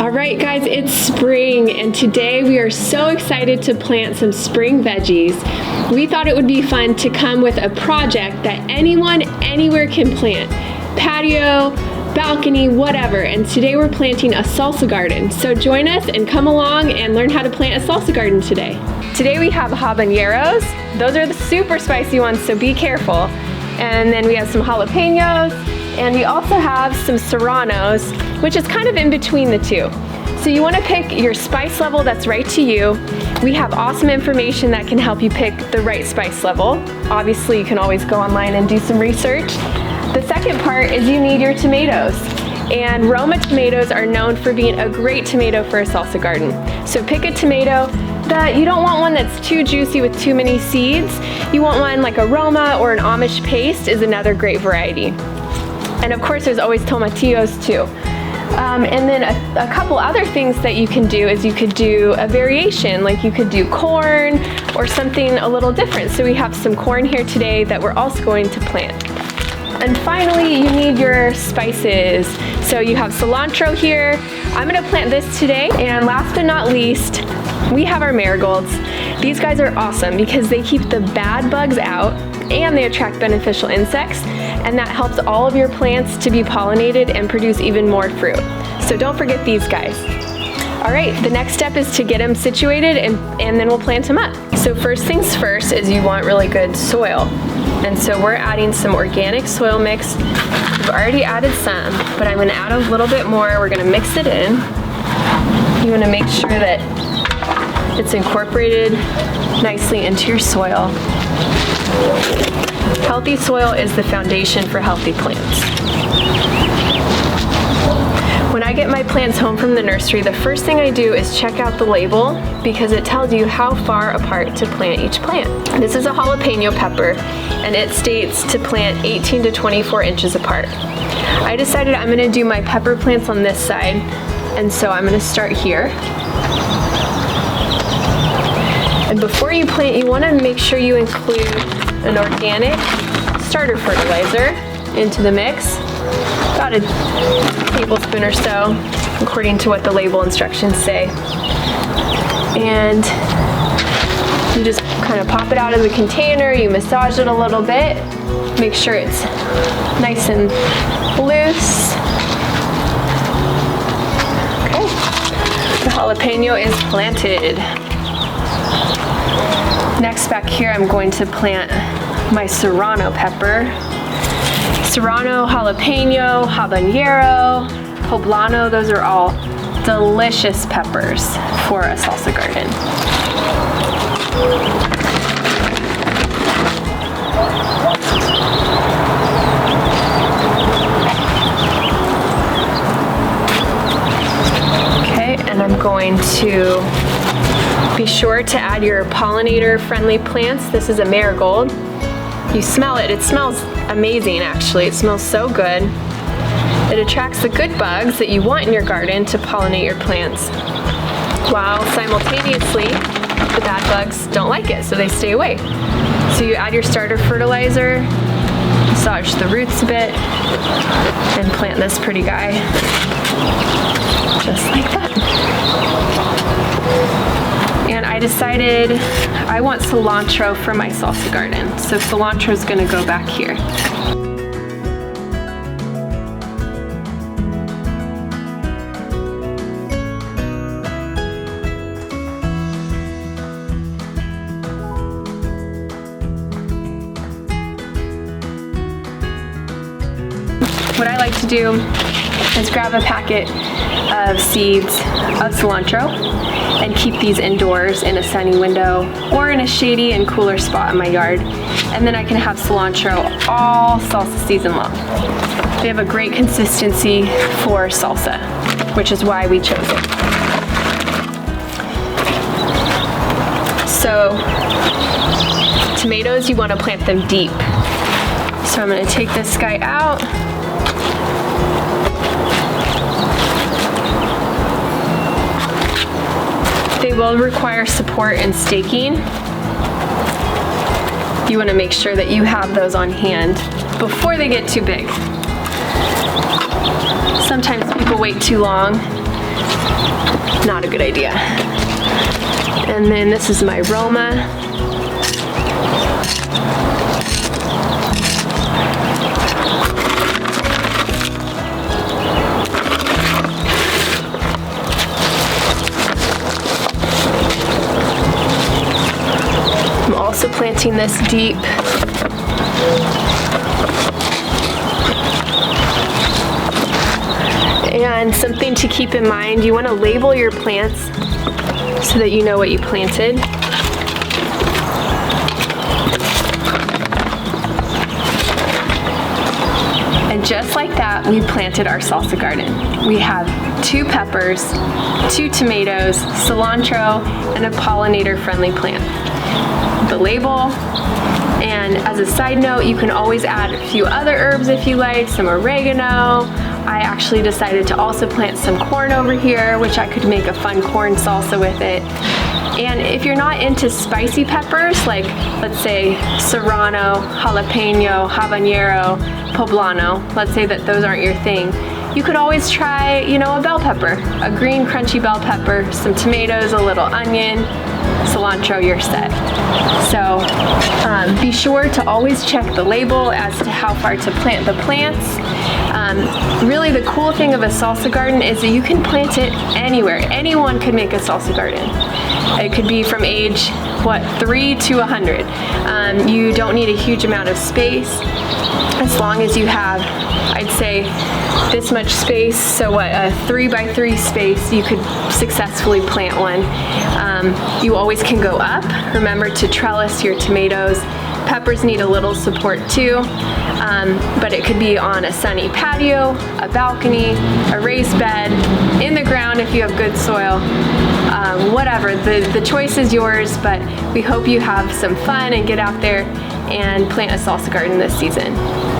All right, guys, it's spring, and today we are so excited to plant some spring veggies. We thought it would be fun to come with a project that anyone, anywhere can plant. Patio, balcony, whatever. And today we're planting a salsa garden. So join us and come along and learn how to plant a salsa garden today. Today we have habaneros. Those are the super spicy ones, so be careful. And then we have some jalapenos, and we also have some serranos, which is kind of in between the two. So you want to pick your spice level that's right to you. We have awesome information that can help you pick the right spice level. Obviously, you can always go online and do some research. The second part is you need your tomatoes. And Roma tomatoes are known for being a great tomato for a salsa garden. So pick a tomato that you don't want one that's too juicy with too many seeds. You want one like a Roma or an Amish paste is another great variety. And of course, there's always tomatillos too. And then a couple other things that you can do is you could do a variation, like you could do corn or something a little different. So we have some corn here today that we're also going to plant. And finally, you need your spices. So you have cilantro here. I'm gonna plant this today. And last but not least, we have our marigolds. These guys are awesome because they keep the bad bugs out and they attract beneficial insects, and that helps all of your plants to be pollinated and produce even more fruit. So don't forget these guys. All right, the next step is to get them situated and then we'll plant them up. So first things first is you want really good soil. And so we're adding some organic soil mix. We've already added some, but I'm gonna add a little bit more. We're gonna mix it in. You wanna make sure that it's incorporated nicely into your soil. Healthy soil is the foundation for healthy plants. When I get my plants home from the nursery, the first thing I do is check out the label because it tells you how far apart to plant each plant. This is a jalapeno pepper, and it states to plant 18 to 24 inches apart. I decided I'm gonna do my pepper plants on this side, and so I'm gonna start here. And before you plant, you wanna make sure you include an organic starter fertilizer into the mix, about a tablespoon or so, according to what the label instructions say. And you just kind of pop it out of the container, you massage it a little bit, make sure it's nice and loose. Okay, the jalapeno is planted. Next back here, I'm going to plant my serrano pepper. Serrano, jalapeno, habanero, poblano, those are all delicious peppers for a salsa garden. Okay, and I'm going to be sure to add your pollinator-friendly plants. This is a marigold. You smell it. It smells amazing, actually. It smells so good. It attracts the good bugs that you want in your garden to pollinate your plants, while simultaneously the bad bugs don't like it, so they stay away. So you add your starter fertilizer, massage the roots a bit, and plant this pretty guy just like that. And I decided I want cilantro for my salsa garden. So cilantro is gonna go back here. What I like to do is grab a packet of seeds of cilantro and keep these indoors in a sunny window or in a shady and cooler spot in my yard. And then I can have cilantro all salsa season long. They have a great consistency for salsa, which is why we chose it. So tomatoes, you want to plant them deep. So I'm going to take this guy out. They will require support and staking. You want to make sure that you have those on hand before they get too big. Sometimes people wait too long not a good idea. And then this is my Roma. I'm also planting this deep. And something to keep in mind, you want to label your plants so that you know what you planted. And just like that, we planted our salsa garden. We have 2 peppers, 2 tomatoes, cilantro, and a pollinator-friendly plant. The label, and as a side note, you can always add a few other herbs if you like, some oregano. I actually decided to also plant some corn over here, which I could make a fun corn salsa with it. And if you're not into spicy peppers, like let's say serrano, jalapeno, habanero, poblano, let's say that those aren't your thing, you could always try, a bell pepper, a green crunchy bell pepper, some tomatoes, a little onion, cilantro, you're set. So be sure to always check the label as to how far to plant the plants. Really the cool thing of a salsa garden is that you can plant it anywhere. Anyone could make a salsa garden. It could be from age, 3 to 100. You don't need a huge amount of space as long as you have, I'd say, this much space, so a 3x3 space, you could successfully plant one. You always can go up. Remember to trellis your tomatoes. Peppers need a little support too, but it could be on a sunny patio, a balcony, a raised bed, in the ground if you have good soil, whatever. The choice is yours, but we hope you have some fun and get out there and plant a salsa garden this season.